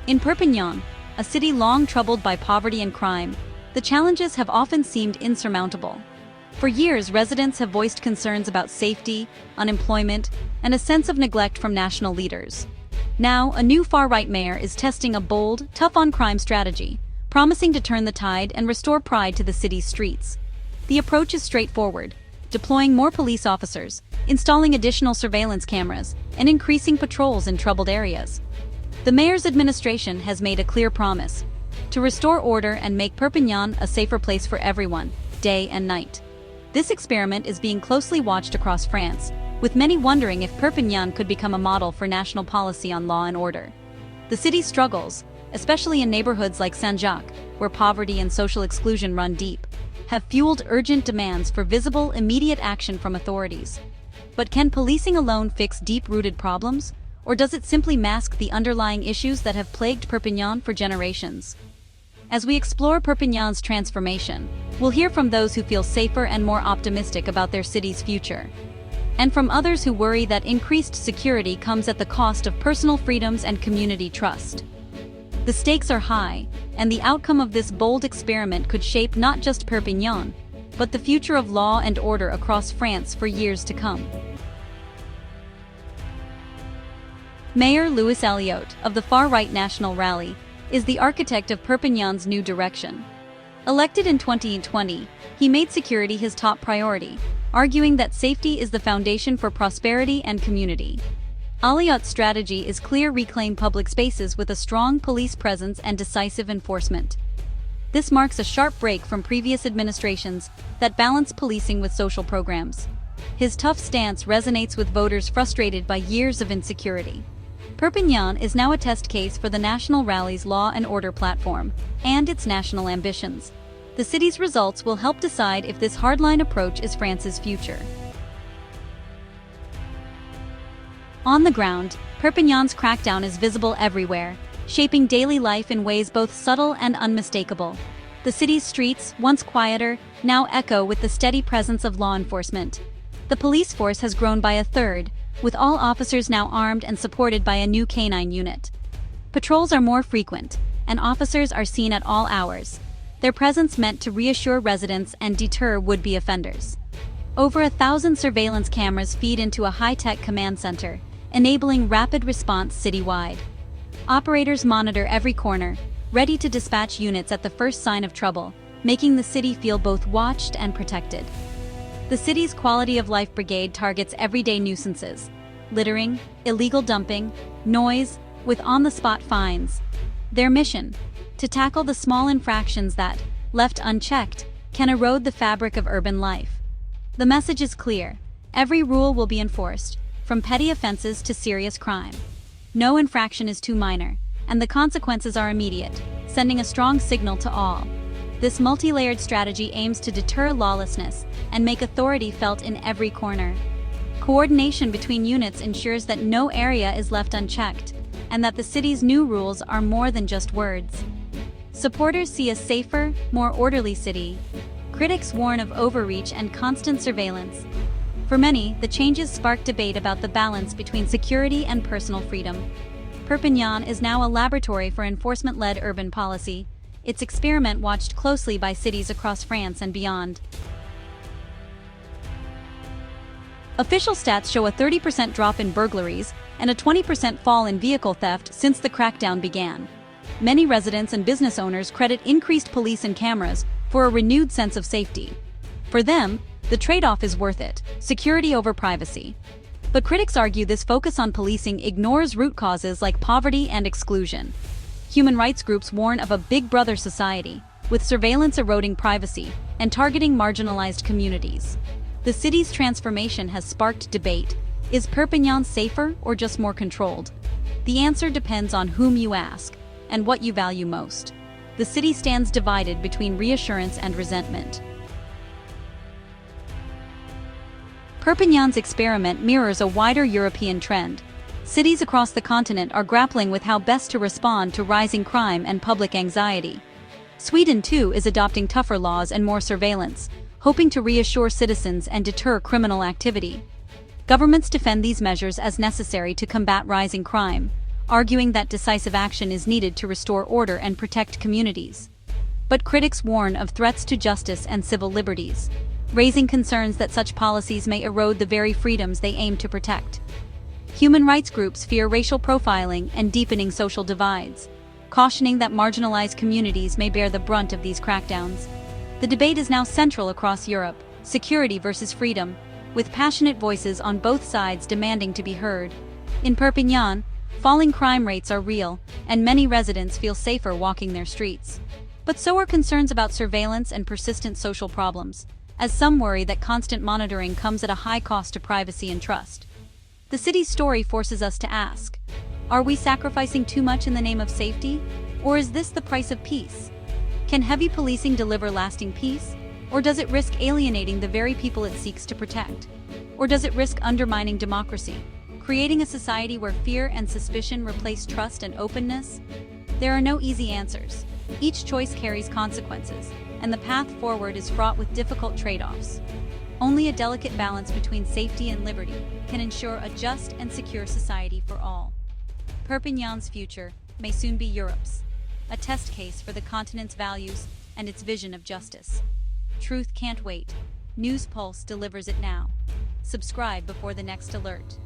In Perpignan, a city long troubled by poverty and crime, the challenges have often seemed insurmountable. For years, residents have voiced concerns about safety, unemployment, and a sense of neglect from national leaders. Now, a new far-right mayor is testing a bold, tough-on-crime strategy, promising to turn the tide and restore pride to the city's streets. The approach is straightforward: deploying more police officers, installing additional surveillance cameras, and increasing patrols in troubled areas. The mayor's administration has made a clear promise: to restore order and make Perpignan a safer place for everyone, day and night. This experiment is being closely watched across France, with many wondering if Perpignan could become a model for national policy on law and order. The city's struggles, especially in neighborhoods like Saint-Jacques, where poverty and social exclusion run deep, have fueled urgent demands for visible, immediate action from authorities. But can policing alone fix deep-rooted problems, or does it simply mask the underlying issues that have plagued Perpignan for generations? As we explore Perpignan's transformation, we'll hear from those who feel safer and more optimistic about their city's future, and from others who worry that increased security comes at the cost of personal freedoms and community trust. The stakes are high, and the outcome of this bold experiment could shape not just Perpignan, but the future of law and order across France for years to come. Mayor Louis Alliot, of the far-right National Rally, is the architect of Perpignan's new direction. Elected in 2020, he made security his top priority, arguing that safety is the foundation for prosperity and community. Alliot's strategy is clear: reclaim public spaces with a strong police presence and decisive enforcement. This marks a sharp break from previous administrations that balance policing with social programs. His tough stance resonates with voters frustrated by years of insecurity. Perpignan is now a test case for the National Rally's law and order platform and its national ambitions. The city's results will help decide if this hardline approach is France's future. On the ground, Perpignan's crackdown is visible everywhere, shaping daily life in ways both subtle and unmistakable. The city's streets, once quieter, now echo with the steady presence of law enforcement. The police force has grown by a third, with all officers now armed and supported by a new canine unit. Patrols are more frequent, and officers are seen at all hours, their presence meant to reassure residents and deter would-be offenders. Over 1,000 surveillance cameras feed into a high-tech command center, enabling rapid response citywide. Operators monitor every corner, ready to dispatch units at the first sign of trouble, making the city feel both watched and protected. The city's Quality of Life Brigade targets everyday nuisances: littering, illegal dumping, noise, with on-the-spot fines. Their mission: to tackle the small infractions that, left unchecked, can erode the fabric of urban life. The message is clear: every rule will be enforced, from petty offenses to serious crime. No infraction is too minor, and the consequences are immediate, sending a strong signal to all. This multi-layered strategy aims to deter lawlessness and make authority felt in every corner. Coordination between units ensures that no area is left unchecked, and that the city's new rules are more than just words. Supporters see a safer, more orderly city. Critics warn of overreach and constant surveillance. For many, the changes spark debate about the balance between security and personal freedom. Perpignan is now a laboratory for enforcement-led urban policy, its experiment watched closely by cities across France and beyond. Official stats show a 30% drop in burglaries and a 20% fall in vehicle theft since the crackdown began. Many residents and business owners credit increased police and cameras for a renewed sense of safety. For them, the trade-off is worth it: security over privacy. But critics argue this focus on policing ignores root causes like poverty and exclusion. Human rights groups warn of a Big Brother society, with surveillance eroding privacy and targeting marginalized communities. The city's transformation has sparked debate. Is Perpignan safer or just more controlled? The answer depends on whom you ask and what you value most. The city stands divided between reassurance and resentment. Perpignan's experiment mirrors a wider European trend. Cities across the continent are grappling with how best to respond to rising crime and public anxiety. Sweden, too, is adopting tougher laws and more surveillance, hoping to reassure citizens and deter criminal activity. Governments defend these measures as necessary to combat rising crime, arguing that decisive action is needed to restore order and protect communities. But critics warn of threats to justice and civil liberties, raising concerns that such policies may erode the very freedoms they aim to protect. Human rights groups fear racial profiling and deepening social divides, cautioning that marginalized communities may bear the brunt of these crackdowns. The debate is now central across Europe, security versus freedom, with passionate voices on both sides demanding to be heard. In Perpignan, falling crime rates are real, and many residents feel safer walking their streets. But so are concerns about surveillance and persistent social problems, as some worry that constant monitoring comes at a high cost to privacy and trust. The city's story forces us to ask, are we sacrificing too much in the name of safety? Or is this the price of peace? Can heavy policing deliver lasting peace? Or does it risk alienating the very people it seeks to protect? Or does it risk undermining democracy, creating a society where fear and suspicion replace trust and openness? There are no easy answers. Each choice carries consequences, and the path forward is fraught with difficult trade-offs. Only a delicate balance between safety and liberty can ensure a just and secure society for all. Perpignan's future may soon be Europe's, a test case for the continent's values and its vision of justice. Truth can't wait. News Pulse delivers it now. Subscribe before the next alert.